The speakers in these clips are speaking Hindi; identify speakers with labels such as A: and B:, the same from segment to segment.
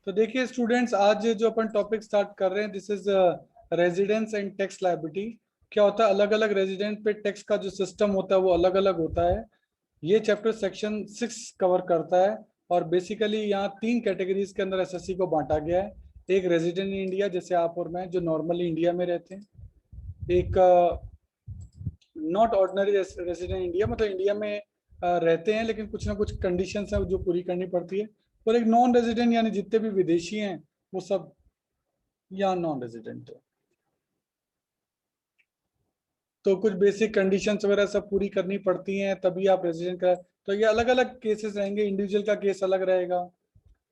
A: तो देखिए स्टूडेंट्स, आज जो अपन टॉपिक स्टार्ट कर रहे हैं, this is residence and tax liability. क्या होता है, अलग अलग रेजिडेंट पे टैक्स का जो सिस्टम होता है वो अलग अलग होता है। ये चैप्टर सेक्शन 6 कवर करता है। और बेसिकली यहाँ 3 कैटेगरीज के अंदर एसएससी को बांटा गया है। एक रेजिडेंट इन इंडिया, जैसे आप और मैं जो नॉर्मली इंडिया में रहते हैं। एक नॉट ऑर्डिनरी रेजिडेंट इंडिया, मतलब इंडिया में रहते हैं लेकिन कुछ ना कुछ कंडीशंस हैं जो पूरी करनी पड़ती है। और एक नॉन रेजिडेंट, यानी जितने भी विदेशी हैं वो सब यहाँ नॉन रेजिडेंट है। तो कुछ बेसिक कंडीशंस वगैरह सब पूरी करनी पड़ती हैं तभी आप रेजिडेंट का। तो ये अलग अलग केसेस रहेंगे, इंडिविजुअल का केस अलग रहेगा,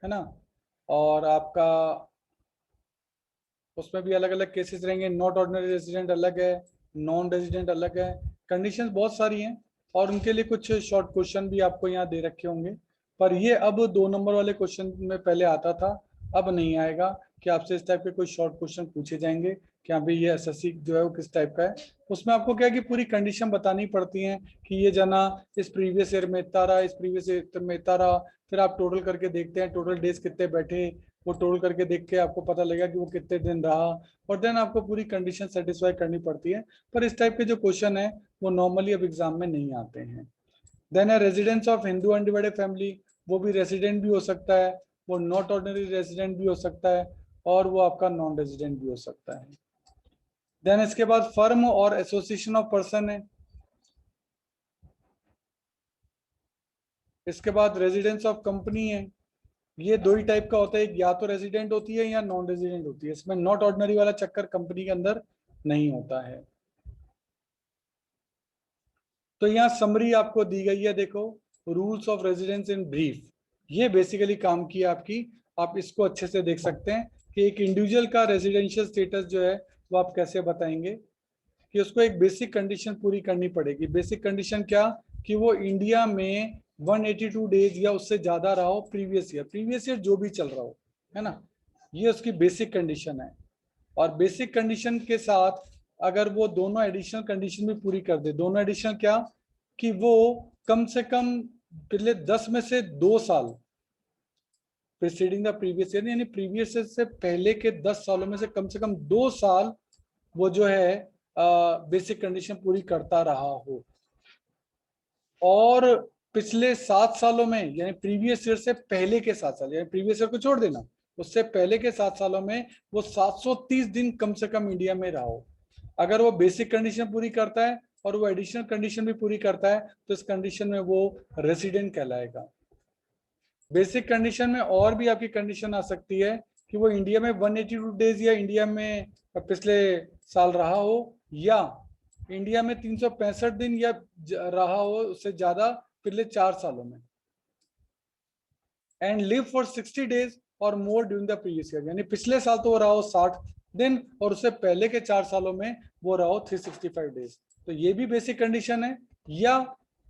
A: है ना। और आपका उसमें भी अलग अलग केसेस रहेंगे। नॉट ऑर्डिनरी रेजिडेंट अलग है, नॉन रेजिडेंट अलग है। कंडीशंस बहुत सारी हैं और उनके लिए कुछ शॉर्ट क्वेश्चन भी आपको यहाँ दे रखे होंगे। पर ये अब 2 नंबर वाले क्वेश्चन में पहले आता था, अब नहीं आएगा कि आपसे इस टाइप के कोई शॉर्ट क्वेश्चन पूछे जाएंगे कि हाँ भाई ये एसएससी जो है वो किस टाइप का है। उसमें आपको क्या है कि पूरी कंडीशन बतानी पड़ती है कि ये जना इस प्रीवियस ईयर में इतना रहा, इस प्रीवियस ईयर में इतना रहा। फिर आप टोटल करके देखते हैं टोटल डेज कितने बैठे, वो टोटल करके देख के आपको पता लगेगा कि वो कितने दिन रहा। और देन आपको पूरी कंडीशन सेटिस्फाई करनी पड़ती है। पर इस टाइप के जो क्वेश्चन है वो नॉर्मली अब एग्जाम में नहीं आते हैं। देन है residence of Hindu undivided family. वो भी रेजिडेंट भी हो सकता है, वो नॉट ऑर्डिनरी रेजिडेंट भी हो सकता है, और वो आपका नॉन रेजिडेंट भी हो सकता है। देन इसके बाद फर्म और एसोसिएशन ऑफ पर्सन है। इसके बाद रेजिडेंस ऑफ कंपनी है। ये 2 ही टाइप का होता है, एक या तो रेजिडेंट होती है या नॉन रेजिडेंट होती है। इसमें नॉट ऑर्डिनरी वाला चक्कर कंपनी के अंदर नहीं होता है। तो यहाँ समरी आपको दी गई है, देखो, rules of residence in brief. ये बेसिकली काम की आपकी। आप इसको अच्छे से देख सकते हैं कि एक इंडिविजुअल का रेजिडेंशियल स्टेटस जो है वो आप कैसे बताएंगे। कि उसको एक बेसिक कंडीशन पूरी करनी पड़ेगी। बेसिक कंडीशन क्या, कि वो इंडिया में 182 डेज या उससे ज्यादा रहा हो प्रीवियस ईयर जो भी चल रहा हो, है ना। ये उसकी बेसिक कंडीशन है। और बेसिक कंडीशन के साथ अगर वो दोनों एडिशनल कंडीशन भी पूरी कर दे, दोनों एडिशनल क्या, कि वो कम से कम पिछले 10 में से 2 साल प्रीसीडिंग द प्रीवियस ईयर, यानी प्रीवियस ईयर से पहले के 10 सालों में से कम 2 साल वो जो है बेसिक कंडीशन पूरी करता रहा हो। और पिछले 7 सालों में, यानी प्रीवियस ईयर से पहले के 7 साल, यानी प्रीवियस ईयर को छोड़ देना, उससे पहले के 7 सालों में वो 730 दिन कम से कम इंडिया में रहा हो। अगर वो बेसिक कंडीशन पूरी करता है और वो एडिशनल कंडीशन भी पूरी करता है तो इस कंडीशन में वो रेसिडेंट कहलाएगा। बेसिक कंडीशन में और भी आपकी कंडीशन आ सकती है कि वो इंडिया में 182 डेज या इंडिया में पिछले साल रहा हो, या इंडिया में 365 दिन या रहा हो उससे ज्यादा पिछले 4 सालों में, एंड लिव फॉर 60 डेज और मोर ड्यूरिंग द प्रीवियस ईयर। यानी पिछले साल तो वो रहा हो 60 दिन और उससे पहले के 4 सालों में वो रहा हो 365 डेज। तो ये भी बेसिक कंडीशन है। या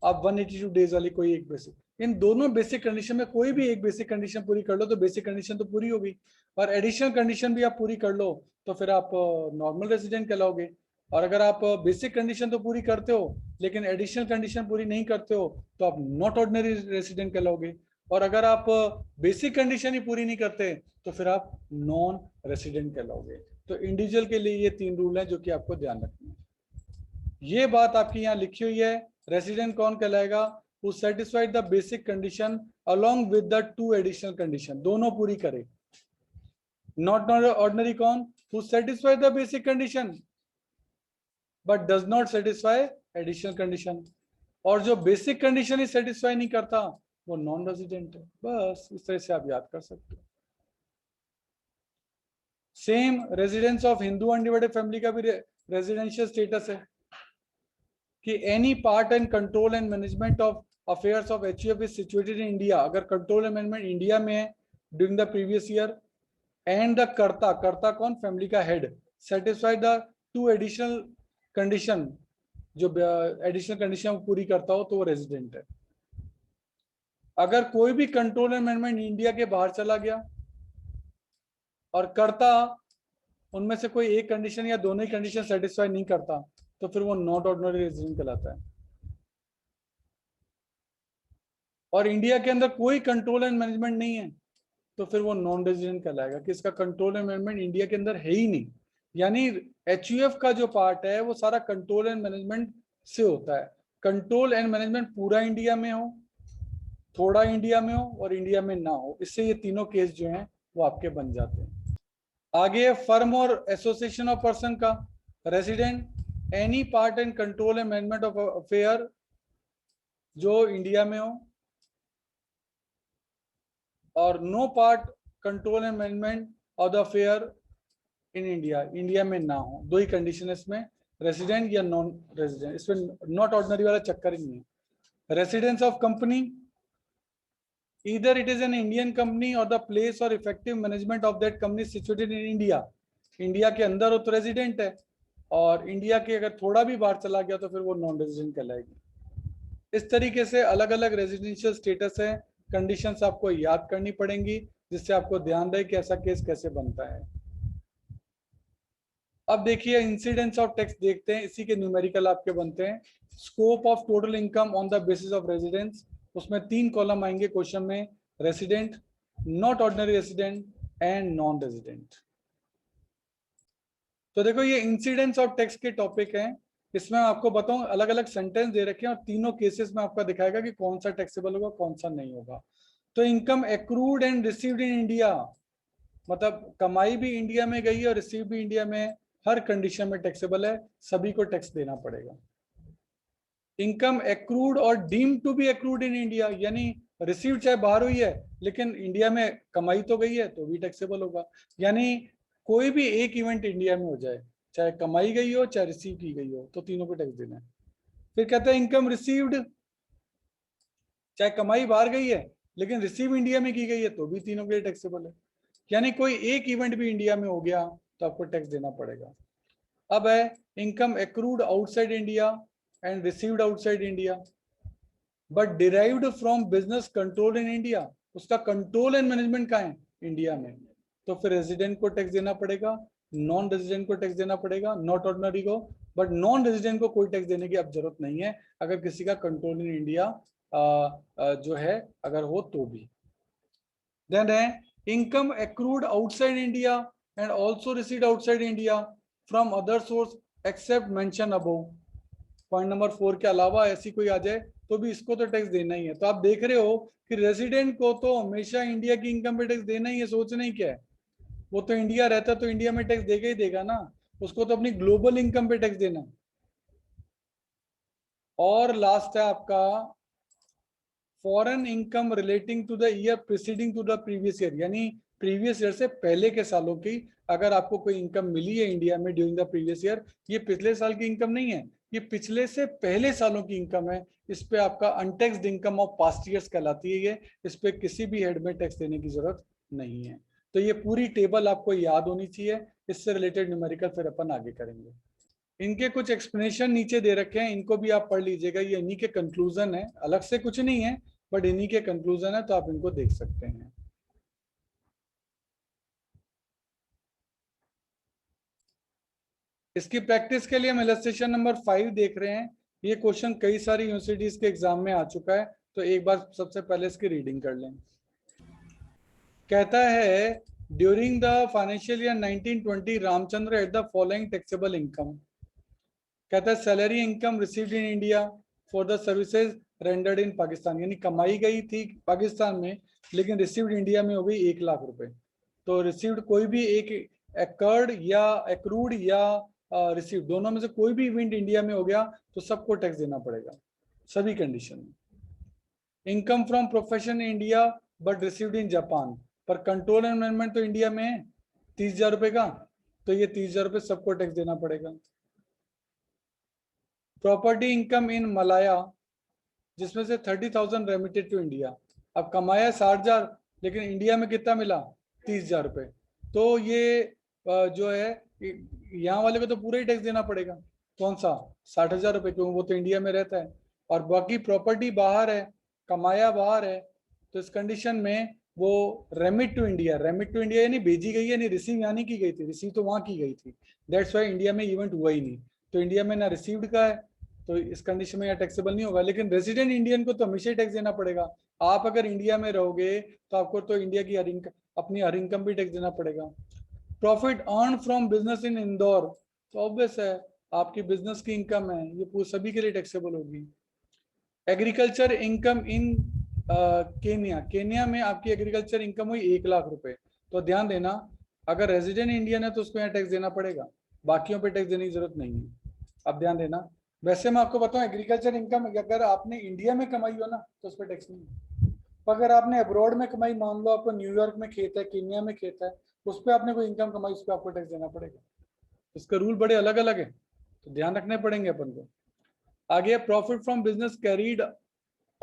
A: आप 182 डेज वाली कोई एक बेसिक, इन दोनों बेसिक कंडीशन में कोई भी एक बेसिक कंडीशन पूरी कर लो तो बेसिक कंडीशन तो पूरी होगी। और एडिशनल कंडीशन भी आप पूरी कर लो तो फिर आप नॉर्मल रेजिडेंट कहलाओगे। और अगर आप बेसिक कंडीशन तो पूरी करते हो लेकिन एडिशनल कंडीशन पूरी नहीं करते हो तो आप नॉट ऑर्डिनरी रेजिडेंट कहलाओगे। और अगर आप बेसिक कंडीशन ही पूरी नहीं करते तो फिर आप नॉन रेसिडेंट कहलाओगे। तो इंडिविजुअल के लिए ये 3 रूल हैं जो कि आपको ध्यान रखना है। ये बात आपकी यहाँ लिखी हुई है। रेसिडेंट कौन कहलाएगा, who satisfied the basic condition along with the 2 additional condition, दोनों पूरी करे। नॉट ऑर्डिनरी कौन, who satisfied the basic condition but does not satisfy additional condition। और जो बेसिक कंडीशन ही सेटिस्फाई नहीं करता वो नॉन रेजिडेंट है। बस इस तरह से आप याद कर सकते हो। Same residence of Hindu undivided family का भी रेजिडेंशियल स्टेटस है कि any part and control and management of affairs of HUF is situated in India. अगर कंट्रोल एंड मैनेजमेंट इंडिया में है during the previous year, and the कर्ता कौन, फैमिली का head, satisfy the 2 additional condition, जो एडिशनल कंडीशन पूरी करता हो तो वो रेजिडेंट है। अगर कोई भी कंट्रोल एंड मैनेजमेंट इंडिया के बाहर चला गया और करता उनमें से कोई एक कंडीशन या दोनों ही कंडीशन सेटिस्फाई नहीं करता तो फिर वो नॉट ऑर्डिनरी रेजिडेंट कहलाता है। और इंडिया के अंदर कोई कंट्रोल एंड मैनेजमेंट नहीं है तो फिर वो नॉन रेजिडेंट कहलाएगा कि इसका कंट्रोल एंड मैनेजमेंट इंडिया के अंदर है ही नहीं। यानी एचयूएफ का जो पार्ट है वो सारा कंट्रोल एंड मैनेजमेंट से होता है। कंट्रोल एंड मैनेजमेंट पूरा इंडिया में हो, थोड़ा इंडिया में हो और इंडिया में ना हो, इससे ये तीनों केस जो हैं वो आपके बन जाते हैं। आगे फर्म और एसोसिएशन ऑफ पर्सन का, resident any part and control and management of affair जो इंडिया में हो, और no part control and management of the affair in India, India में ना हो। दो ही कंडीशन है इसमें, रेजिडेंट या नॉन रेजिडेंट। इसमें नॉट ऑर्डिनरी वाला चक्कर ही नहीं है। Residence of company, either it is an Indian company or the place or effective management of that company situated in India। India के अंदर हो तो रेजिडेंट है, और इंडिया के अगर थोड़ा भी बाहर चला गया तो फिर वो नॉन रेजिडेंट कहलाएगी। इस तरीके से अलग अलग रेजिडेंशियल स्टेटस है, कंडीशंस आपको याद करनी पड़ेंगी, जिससे आपको ध्यान रहे कि ऐसा केस कैसे बनता है। अब देखिए इंसिडेंस ऑफ टैक्स देखते हैं, इसी के न्यूमेरिकल आपके बनते हैं। Scope of total income on the basis of residence, उसमें 3 कॉलम आएंगे क्वेश्चन में, resident, not ordinary resident and non resident. तो देखो ये इंसिडेंस ऑफ टैक्स के टॉपिक हैं, इसमें आपको बताऊं अलग अलग सेंटेंस दे रखे हैं और तीनों केसेस में आपका दिखाएगा कि कौन सा टैक्सेबल होगा कौन सा नहीं होगा। तो income accrued and received in India, मतलब कमाई भी इंडिया में गई है और रिसीव भी इंडिया में, हर कंडीशन में टैक्सेबल है, सभी को टैक्स देना पड़ेगा। इनकम एक्रूड और deem to be accrued in India, यानी रिसीव चाहे बाहर हुई है लेकिन इंडिया में कमाई तो गई है तो भी टैक्सेबल होगा। यानी कोई भी एक इवेंट इंडिया में हो जाए, चाहे कमाई गई हो चाहे रिसीव की गई हो, तो तीनों को टैक्स देना है। फिर कहते हैं इनकम रिसीव्ड, चाहे कमाई बाहर गई है लेकिन रिसीव इंडिया में की गई है तो भी तीनों के लिए टैक्सेबल है। यानी कोई एक इवेंट भी इंडिया में हो गया तो आपको टैक्स देना पड़ेगा। अब है income accrued outside India and received outside India but derived from business control in India, उसका कंट्रोल एंड मैनेजमेंट कहाँ है, इंडिया में, तो फिर रेजिडेंट को टैक्स देना पड़ेगा, नॉन रेजिडेंट को टैक्स देना पड़ेगा, नॉट ऑर्डिनरी को। बट नॉन रेजिडेंट को कोई टैक्स देने की अब जरूरत नहीं है अगर किसी का कंट्रोल इन इंडिया जो है अगर हो तो भी। देन है income accrued outside India and also received outside India from other source except mention above. Point number 4 के अलावा ऐसी कोई आ जाए तो भी इसको तो टैक्स देना ही है। तो आप देख रहे हो कि रेजिडेंट को तो हमेशा इंडिया की इनकम पे टैक्स देना ही है, सोचना ही क्या है, वो तो इंडिया रहता तो इंडिया में टैक्स देगा ही देगा ना, उसको तो अपनी ग्लोबल इनकम पे टैक्स देना। और लास्ट है आपका foreign income relating to the year preceding to the previous year, यानी प्रीवियस ईयर से पहले के सालों की अगर आपको कोई इनकम मिली है इंडिया में ड्यूरिंग द प्रीवियस ईयर, ये पिछले साल की इनकम नहीं है, ये पिछले से पहले सालों की इनकम है, इस पे आपका अनटैक्स्ड इनकम ऑफ पास्ट ईयर्स कहलाती है ये, इस पे किसी भी हेड में टैक्स देने की जरूरत नहीं है। तो ये पूरी टेबल आपको याद होनी चाहिए, इससे रिलेटेड न्यूमेरिकल फिर अपन आगे करेंगे। इनके कुछ एक्सप्लेनेशन नीचे दे रखे हैं, इनको भी आप पढ़ लीजिएगा, ये इन्हीं के कंक्लूजन है, अलग से कुछ नहीं है बट इन्हीं के कंक्लूजन है, तो आप इनको देख सकते हैं। इसकी प्रैक्टिस के लिए हम इलस्ट्रेशन नंबर 5 देख रहे हैं। ये क्वेश्चन कई सारी यूनिवर्सिटीज के एग्जाम में आ चुका है, तो एक बार सबसे पहले इसकी रीडिंग कर लें। कहता है during the financial year 1920 Ramchandra at the following taxable income. कहता है salary income received in India for the services rendered इन पाकिस्तान, यानी कमाई गई थी पाकिस्तान में लेकिन रिसीव्ड इंडिया में हो गई 1 लाख रुपए। तो रिसीव्ड कोई भी एक एकर्ड या एक्रूड या रिसीव्ड दोनों में से कोई भी इवेंट इंडिया में हो गया तो सबको टैक्स देना पड़ेगा सभी कंडीशन में। Income from profession India but received in Japan, पर कंट्रोल एंड मैनेजमेंट तो इंडिया में है 30,000 रुपए का, तो ये 30,000 रुपए सबको टैक्स देना पड़ेगा। प्रॉपर्टी इनकम इन मलाया जिसमें से 30,000 रेमिटेड टू इंडिया, अब कमाया 60,000 लेकिन इंडिया में कितना मिला 30,000 रुपए, तो ये जो है यहाँ वाले को तो पूरा ही टैक्स देना पड़ेगा। कौन सा 60,000 रुपए, क्योंकि वो तो इंडिया में रहता है और बाकी प्रॉपर्टी बाहर है, कमाया बाहर है, तो इस कंडीशन में वो रेमिट टू इंडिया यानी भेजी गई है, नहीं रिसीव यहाँ नहीं की गई थी, रिसीव तो वहां की गई थी, दैट्स वाई इंडिया में इवेंट हुआ ही नहीं, तो इंडिया में ना रिसीव्ड का है तो इस कंडीशन में यहाँ टैक्सेबल नहीं होगा। लेकिन रेजिडेंट इंडियन को तो हमेशा ही टैक्स देना पड़ेगा। आप अगर इंडिया में रहोगे तो आपको तो इंडिया की हर इनकम, अपनी हर इनकम भी टैक्स देना पड़ेगा। Profit earn from business in Indore, तो ऑब्वियस है आपकी बिजनेस की इनकम है, ये पूरे सभी के लिए टैक्सेबल होगी। Agriculture income in Kenya, Kenya में आपकी एग्रीकल्चर इनकम हुई 1 लाख रुपए, तो ध्यान देना अगर रेजिडेंट इंडियन है तो उसको यहाँ टैक्स देना पड़ेगा, बाकियों पे टैक्स देने की जरूरत नहीं है। अब ध्यान देना, वैसे मैं आपको बताऊं एग्रीकल्चर इनकम अगर आपने इंडिया में कमाई हो ना तो उस पर टैक्स नहीं है। पर अगर आपने अब्रॉड में कमाई, मान लो आपको न्यूयॉर्क में खेत है, केन्या में खेत है, उस पर आपने कोई इनकम कमाई, उस पर आपको टैक्स देना पड़ेगा। इसका रूल बड़े अलग अलग है, तो ध्यान रखने पड़ेंगे अपन को। आगे profit from business carried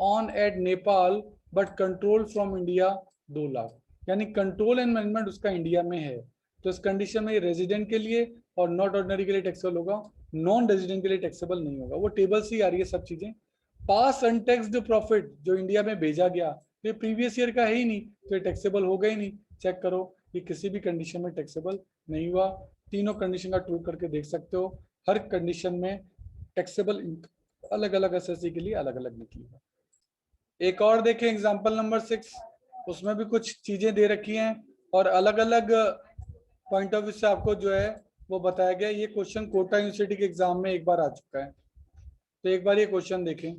A: on at Nepal but control from India 2 lakh, यानी कंट्रोल एंड मैनेजमेंट उसका इंडिया में है, तो इस कंडीशन में रेजिडेंट के लिए और नॉट ऑर्डिनरी के लिए टैक्सेबल होगा, नॉन रेजिडेंट के लिए टैक्सेबल नहीं होगा। वो टेबल से ही आ रही है सब चीजें। पास अनटैक्स्ड प्रॉफिट जो इंडिया में भेजा गया, तो ये प्रीवियस ईयर का है ही नहीं, तो ये टैक्सेबल होगा ही नहीं। चेक करो, ये किसी भी कंडीशन में टैक्सेबल नहीं हुआ। तीनों कंडीशन का ट्रू करके देख सकते हो, हर कंडीशन में टैक्सेबल अलग अलग एसएससी के लिए अलग अलग निकलेगा। एक और देखें एग्जांपल नंबर 6, उसमें भी कुछ चीजें दे रखी हैं और अलग अलग पॉइंट ऑफ व्यू से आपको जो है वो बताया गया। ये क्वेश्चन कोटा यूनिवर्सिटी के एग्जाम में एक बार आ चुका है, तो एक बार ये क्वेश्चन देखें।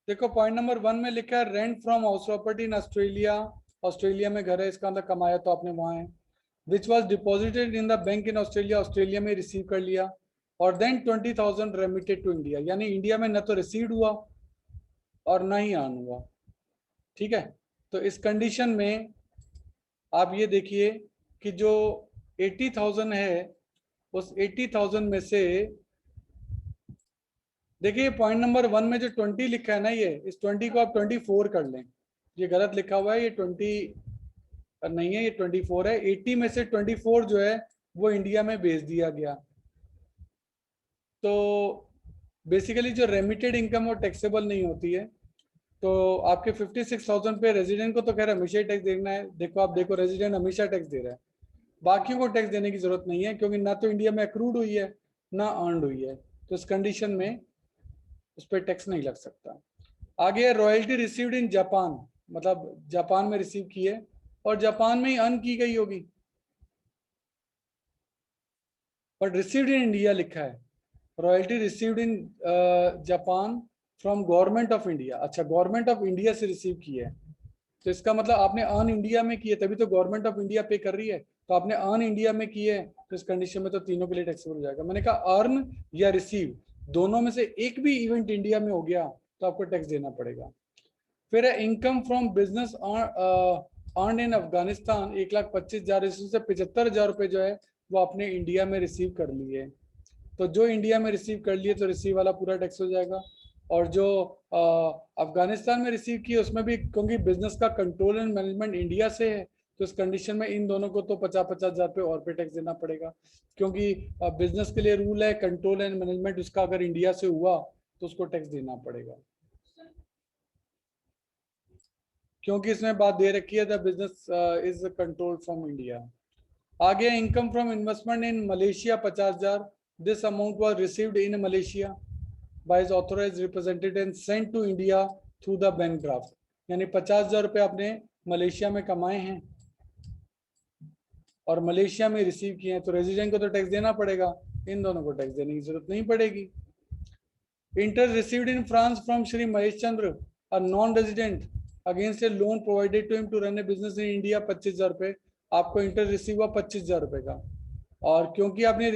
A: देखो पॉइंट नंबर 1 में लिखा है rent from house property in Australia, Australia में घर है, इसका अंदर कमाया तो आपने वहां है, which was deposited in the bank in Australia, Australia में रिसीव कर लिया, और देन 20,000 रेमिटेड टू इंडिया, यानी इंडिया में न तो रिसीव हुआ और ना ही अर्न हुआ। ठीक है, तो इस कंडीशन में आप ये देखिए कि जो 80,000 है, उस 80,000 में से देखिए पॉइंट नंबर 1 में जो 20 लिखा है ना, ये इस 20 को आप 24 कर लें, ये गलत लिखा हुआ है, ये 20 नहीं है, ये 24 है। 80 में से 24 जो है वो इंडिया में भेज दिया गया, तो बेसिकली जो रेमिटेड इनकम वो टैक्सेबल नहीं होती है। तो आपके 56,000 पे रेजिडेंट को तो खैर हमेशा ही टैक्स देना है, देखो आप देखो रेजिडेंट हमेशा टैक्स दे रहा है, बाकियों को टैक्स देने की जरूरत नहीं है क्योंकि ना तो इंडिया में अक्रूड हुई है ना अर्नड हुई है, तो इस कंडीशन में उस पर टैक्स नहीं लग सकता। आगे रॉयल्टी रिसीव्ड इन जापान, मतलब जापान में रिसीव की है और जापान में ही अर्न की गई होगी, बट रिसीव्ड इन इंडिया लिखा है। Royalty received in Japan from government of India, अच्छा गवर्नमेंट ऑफ इंडिया से रिसीव की है, तो इसका मतलब आपने अर्न इंडिया में की है, तभी तो गवर्नमेंट ऑफ इंडिया पे कर रही है, तो आपने अर्न इंडिया में की है, तो इस कंडीशन में तो तीनों के लिए टैक्सेबल हो जाएगा। मैंने कहा अर्न या रिसीव दोनों में से एक भी इवेंट इंडिया में हो गया तो आपको टैक्स देना पड़ेगा। फिर है income from business earn in Afghanistan, 1,25,000, इसमें से 75,000 रुपए जो है वो आपने इंडिया में रिसीव कर लिए, तो जो इंडिया में रिसीव कर लिए तो रिसीव वाला पूरा टैक्स हो जाएगा, और जो अफगानिस्तान में रिसीव किए उसमें भी, क्योंकि बिजनेस का कंट्रोल एंड मैनेजमेंट इंडिया से है, तो इस कंडीशन में इन दोनों को तो 50,000 रुपये और पे टैक्स देना पड़ेगा, क्योंकि बिजनेस के लिए रूल है कंट्रोल एंड मैनेजमेंट उसका अगर इंडिया से हुआ तो उसको टैक्स देना पड़ेगा, क्योंकि इसमें बात दे रखी है the business is control from India. आगे income from investment in Malaysia 50,000, this amount was received in Malaysia by his authorized representative and sent to India through the bank draft, यानी 50,000 रुपए आपने मलेशिया में कमाए हैं और मलेशिया में रिसीव किए हैं, तो रेजिडेंट को तो टैक्स देना पड़ेगा, इन दोनों को टैक्स देने की जरूरत नहीं पड़ेगी। Interest received in France from Shri Mahesh Chandra a non resident against a loan provided to him to run a business in India 25,000 रुपए, आपको इंटरेस्ट रिसीव हुआ 25,000 रुपए का, और क्योंकि आपने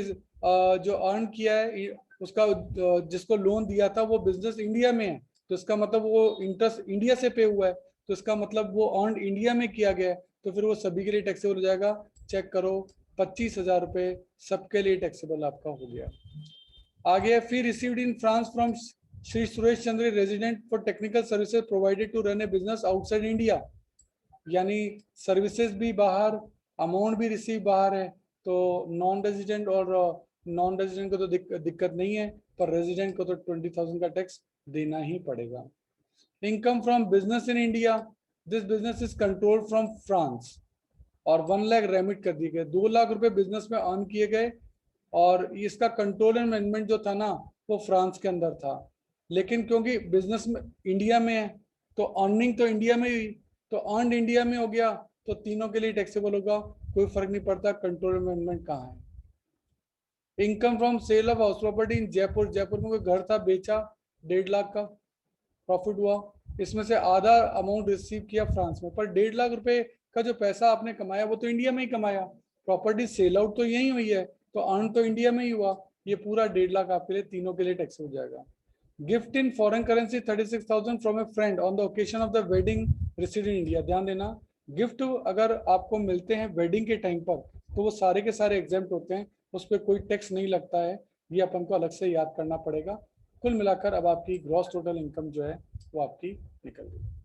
A: जो अर्न किया है उसका जिसको लोन दिया था वो बिजनेस इंडिया में है, तो इसका मतलब वो इंटरेस्ट इंडिया से पे हुआ है, तो इसका मतलब वो अर्न इंडिया में किया गया है, तो फिर वो सभी के लिए टैक्सेबल हो जाएगा। चेक करो 25,000 रुपए सबके लिए टैक्सेबल आपका हो गया। आगे फिर received in France from Shri Suresh Chandra resident for technical services provided to run a business outside India, यानी सर्विसेज भी बाहर, अमाउंट भी रिसीव बाहर है, तो नॉन रेजिडेंट और नॉन रेजिडेंट को तो दिक्कत नहीं है, पर रेजिडेंट को तो 20,000 का टैक्स देना ही पड़ेगा। Income from business in India, this business is control from France, और 1 लाख रेमिट कर दिए गए, 2 लाख रुपए बिजनेस में अर्न किए गए, और इसका कंट्रोल एंड मैनेजमेंट जो था ना वो फ्रांस के अंदर था, लेकिन क्योंकि बिजनेस में इंडिया में है तो अर्निंग तो इंडिया में ही, तो अर्न इंडिया में हो गया, तो तीनों के लिए टैक्सेबल होगा, कोई फर्क नहीं पड़ता कंट्रोल अमेंडमेंट कहाँ है। Income from sale of house property in Jaipur, Jaipur में कोई घर था, बेचा, 1.5 लाख का प्रॉफिट हुआ, इसमें से आधा अमाउंट रिसीव किया फ्रांस में, पर 1.5 लाख रुपए का जो पैसा आपने कमाया वो तो इंडिया में ही कमाया, प्रॉपर्टी सेल आउट तो यही हुई है, तो अर्न तो इंडिया में ही हुआ, ये पूरा 1.5 लाख आपके लिए तीनों के लिए टैक्स हो जाएगा। Gift in foreign currency 36,000 from A friend on the occasion of the wedding received in India. ध्यान देना, गिफ्ट अगर आपको मिलते हैं वेडिंग के टाइम पर तो वो सारे के सारे एग्जेम्प्ट होते हैं, उस पर कोई टैक्स नहीं लगता है, ये अपन को अलग से याद करना पड़ेगा। कुल मिलाकर अब आपकी ग्रॉस टोटल इनकम जो है वो आपकी निकल गई।